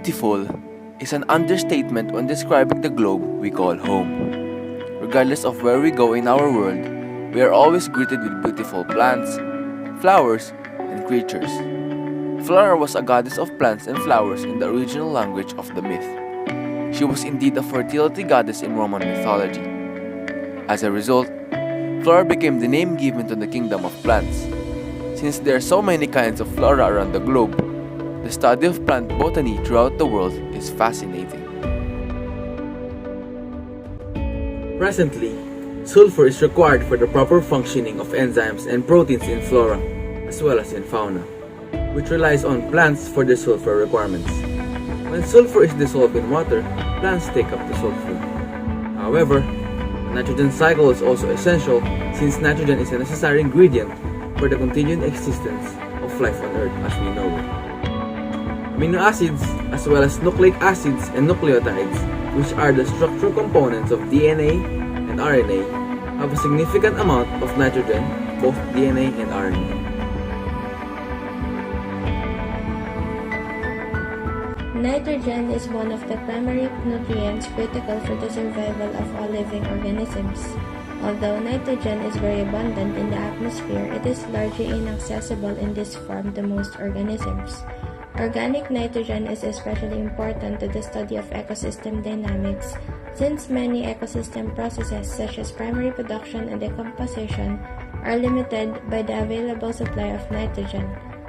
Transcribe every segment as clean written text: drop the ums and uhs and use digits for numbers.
Beautiful is an understatement when describing the globe we call home. Regardless of where we go in our world, we are always greeted with beautiful plants, flowers, and creatures. Flora was a goddess of plants and flowers in the original language of the myth. She was indeed a fertility goddess in Roman mythology. As a result, Flora became the name given to the kingdom of plants. Since there are so many kinds of flora around the globe, the study of plant botany throughout the world is fascinating. Presently, sulfur is required for the proper functioning of enzymes and proteins in flora, as well as in fauna, which relies on plants for their sulfur requirements. When sulfur is dissolved in water, plants take up the sulfur. However, the nitrogen cycle is also essential since nitrogen is a necessary ingredient for the continued existence of life on Earth as we know it. Amino acids, as well as nucleic acids and nucleotides, which are the structural components of DNA and RNA, have a significant amount of nitrogen, both DNA and RNA. Nitrogen is one of the primary nutrients critical for the survival of all living organisms. Although nitrogen is very abundant in the atmosphere, it is largely inaccessible in this form to most organisms. Organic nitrogen is especially important to the study of ecosystem dynamics, since many ecosystem processes such as primary production and decomposition are limited by the available supply of nitrogen.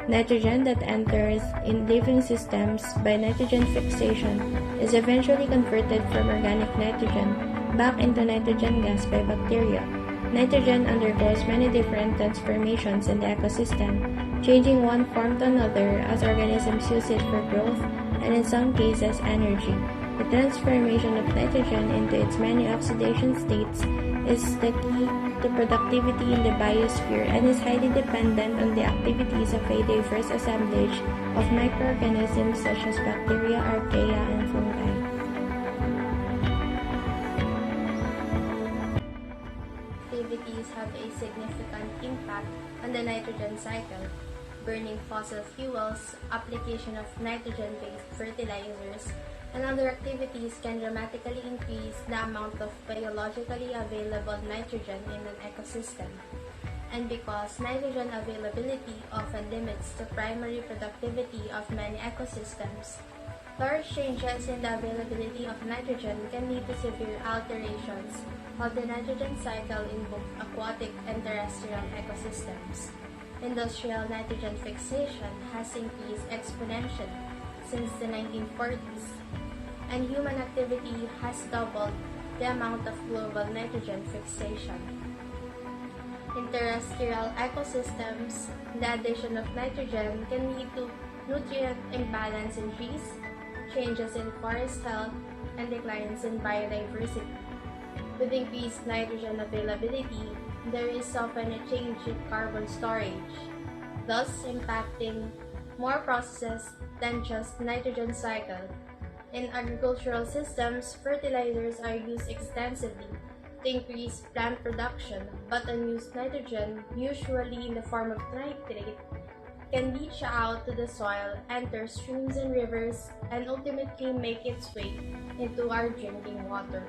Nitrogen that enters in living systems by nitrogen fixation is eventually converted from organic nitrogen back into nitrogen gas by bacteria. Nitrogen undergoes many different transformations in the ecosystem, changing one form to another as organisms use it for growth and in some cases energy. The transformation of nitrogen into its many oxidation states is the key to productivity in the biosphere and is highly dependent on the activities of a diverse assemblage of microorganisms such as bacteria, archaea, and fungi. Activities have a significant impact on the nitrogen cycle. Burning fossil fuels, application of nitrogen-based fertilizers, and other activities can dramatically increase the amount of biologically available nitrogen in an ecosystem. And because nitrogen availability often limits the primary productivity of many ecosystems, large changes in the availability of nitrogen can lead to severe alterations of the nitrogen cycle in both aquatic and terrestrial ecosystems. Industrial nitrogen fixation has increased exponentially since the 1940s, and human activity has doubled the amount of global nitrogen fixation. In terrestrial ecosystems, the addition of nitrogen can lead to nutrient imbalance in trees, changes in forest health, and declines in biodiversity. With increased nitrogen availability, there is often a change in carbon storage, thus impacting more processes than just nitrogen cycle. In agricultural systems, fertilizers are used extensively to increase plant production, but unused nitrogen, usually in the form of nitrate, can leach out to the soil, enter streams and rivers, and ultimately make its way into our drinking water.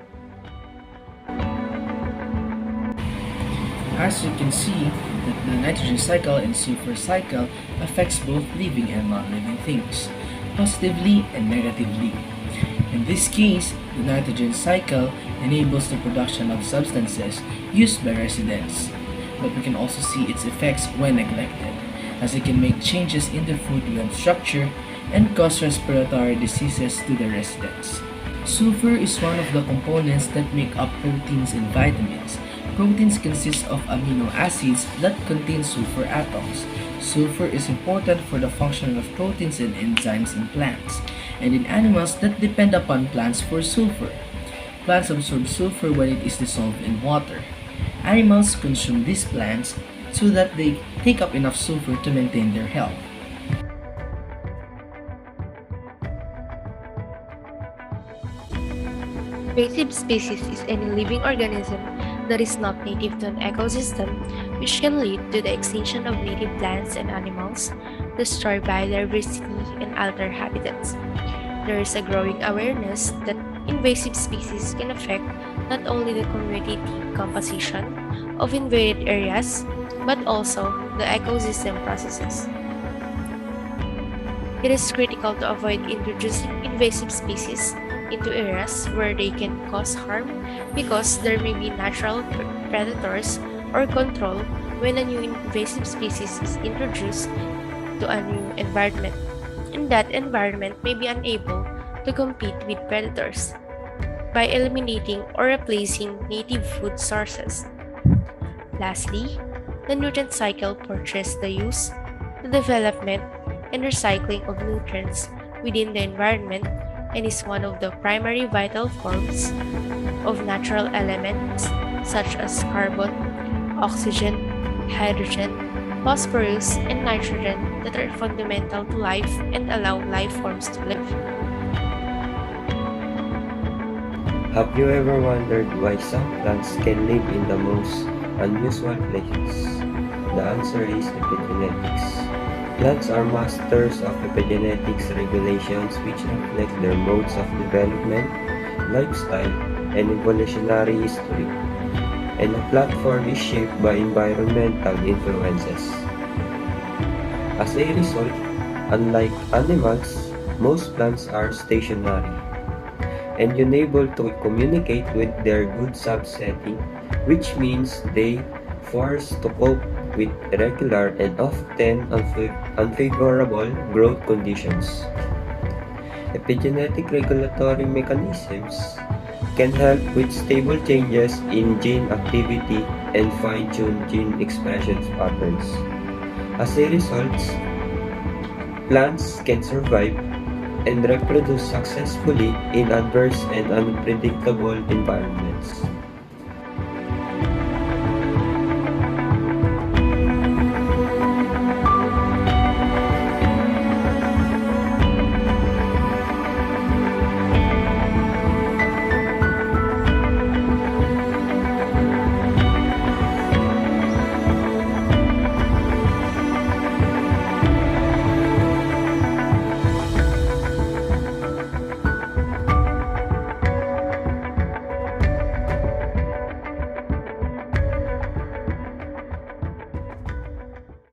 As you can see, that the nitrogen cycle and sulfur cycle affects both living and non-living things, positively and negatively. In this case, the nitrogen cycle enables the production of substances used by residents, but we can also see its effects when neglected, as it can make changes in the food web structure and cause respiratory diseases to the residents. Sulfur is one of the components that make up proteins and vitamins. Proteins consist of amino acids that contain sulfur atoms. Sulfur is important for the function of proteins and enzymes in plants, and in animals that depend upon plants for sulfur. Plants absorb sulfur when it is dissolved in water. Animals consume these plants so that they take up enough sulfur to maintain their health. Invasive species is any living organism that is not native to an ecosystem, which can lead to the extinction of native plants and animals, destroy biodiversity, and alter habitats. there is a growing awareness that invasive species can affect not only the community composition of invaded areas, but also the ecosystem processes. It is critical to avoid introducing invasive species into areas where they can cause harm because there may be natural predators or control when a new invasive species is introduced to a new environment, and that environment may be unable to compete with predators by eliminating or replacing native food sources. Lastly, the nutrient cycle portrays the use, the development, and recycling of nutrients within the environment and is one of the primary vital forms of natural elements such as carbon, oxygen, hydrogen, phosphorus, and nitrogen that are fundamental to life and allow life forms to live. Have you ever wondered why some plants can live in the most unusual places? The answer is epigenetics. Plants are masters of epigenetics regulations which reflect their modes of development, lifestyle, and evolutionary history. And a platform is shaped by environmental influences. As a result, unlike animals, most plants are stationary and unable to communicate with their good subsetting, which means they forced to cope with irregular and often unfavorable growth conditions. Epigenetic regulatory mechanisms can help with stable changes in gene activity and fine-tune gene expression patterns. As a result, plants can survive and reproduce successfully in adverse and unpredictable environments.